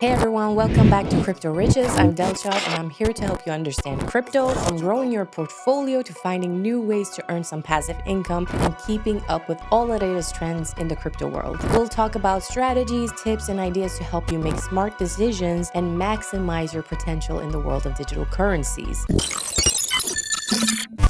Hey everyone, welcome back to Crypto Riches. I'm Delshot and I'm here to help you understand crypto, from growing your portfolio to finding new ways to earn some passive income and keeping up with all the latest trends in the crypto world. We'll talk about strategies, tips, and ideas to help you make smart decisions and maximize your potential in the world of digital currencies.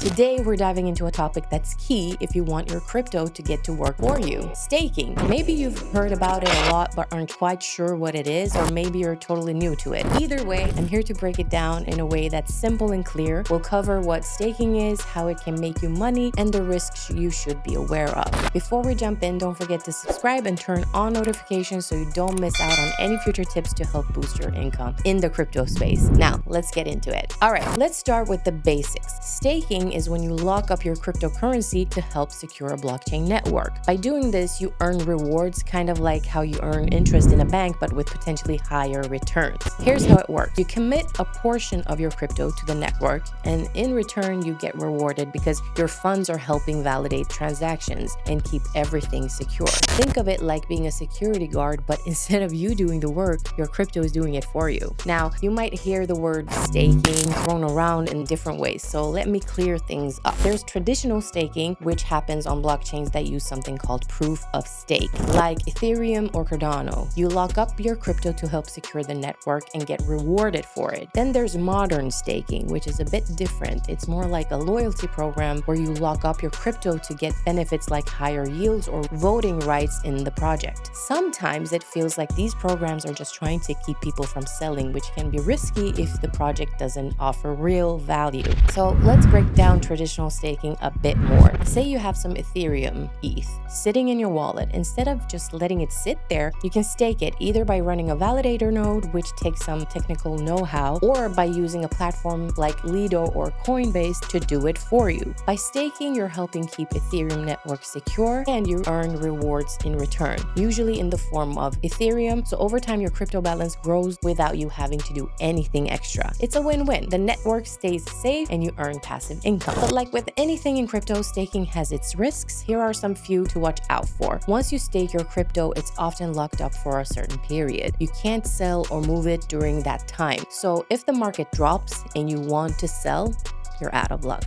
Today, we're diving into a topic that's key if you want your crypto to get to work for you: staking. Maybe you've heard about it a lot but aren't quite sure what it is, or maybe you're totally new to it. Either way, I'm here to break it down in a way that's simple and clear. We'll cover what staking is, how it can make you money, and the risks you should be aware of. Before we jump in, don't forget to subscribe and turn on notifications so you don't miss out on any future tips to help boost your income in the crypto space. Now, let's get into it. All right, let's start with the basics. Staking is when you lock up your cryptocurrency to help secure a blockchain network. By doing this, you earn rewards, kind of like how you earn interest in a bank, but with potentially higher returns. Here's how it works. You commit a portion of your crypto to the network, and in return, you get rewarded because your funds are helping validate transactions and keep everything secure. Think of it like being a security guard, but instead of you doing the work, your crypto is doing it for you. Now, you might hear the word staking thrown around in different ways, so let me clear things up. There's traditional staking, which happens on blockchains that use something called proof of stake, like Ethereum or Cardano. You lock up your crypto to help secure the network and get rewarded for it. Then there's modern staking, which is a bit different. It's more like a loyalty program where you lock up your crypto to get benefits like higher yields or voting rights in the project. Sometimes it feels like these programs are just trying to keep people from selling, which can be risky if the project doesn't offer real value. So let's break down traditional staking a bit more. Say you have some Ethereum ETH sitting in your wallet. Instead of just letting it sit there, you can stake it either by running a validator node, which takes some technical know-how, or by using a platform like Lido or Coinbase to do it for you. By staking, you're helping keep Ethereum network secure, and you earn rewards in return, usually in the form of Ethereum. So over time, your crypto balance grows without you having to do anything extra. It's a win-win. The network stays safe and you earn passive income. But like with anything in crypto, staking has its risks. Here are some few to watch out for. Once you stake your crypto, it's often locked up for a certain period. You can't sell or move it during that time. So if the market drops and you want to sell, you're out of luck.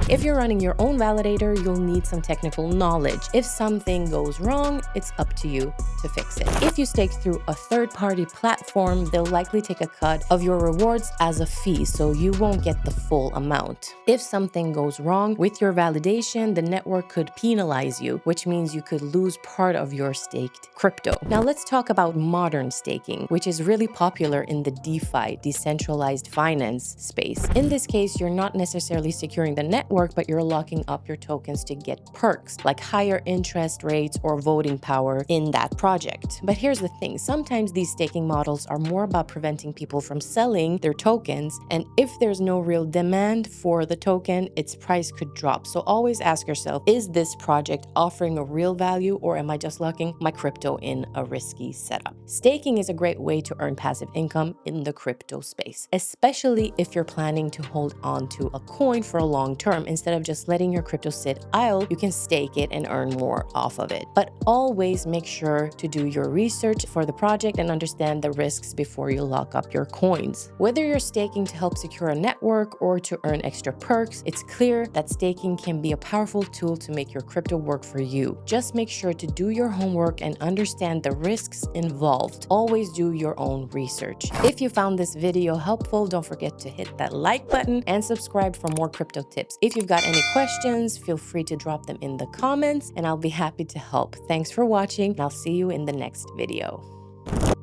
If you're running your own validator, you'll need some technical knowledge. If something goes wrong, it's up to you to fix it. If you stake through a third-party platform, they'll likely take a cut of your rewards as a fee, so you won't get the full amount. If something goes wrong with your validation, the network could penalize you, which means you could lose part of your staked crypto. Now let's talk about modern staking, which is really popular in the DeFi, decentralized finance space. In this case, you're not necessarily securing the network, but you're locking up your tokens to get perks like higher interest rates or voting power in that project. But here's the thing, sometimes these staking models are more about preventing people from selling their tokens, and if there's no real demand for the token, its price could drop. So always ask yourself, is this project offering a real value, or am I just locking my crypto in a risky setup? Staking is a great way to earn passive income in the crypto space, especially if you're planning to hold on to a coin for a long term. Instead of just letting your crypto sit idle, you can stake it and earn more off of it. But always make sure to do your research for the project and understand the risks before you lock up your coins. Whether you're staking to help secure a network or to earn extra perks, it's clear that staking can be a powerful tool to make your crypto work for you. Just make sure to do your homework and understand the risks involved. Always do your own research. If you found this video helpful, don't forget to hit that like button and subscribe for more crypto tips. If you've got any questions, feel free to drop them in the comments and I'll be happy to help. Thanks for watching, and I'll see you in the next video.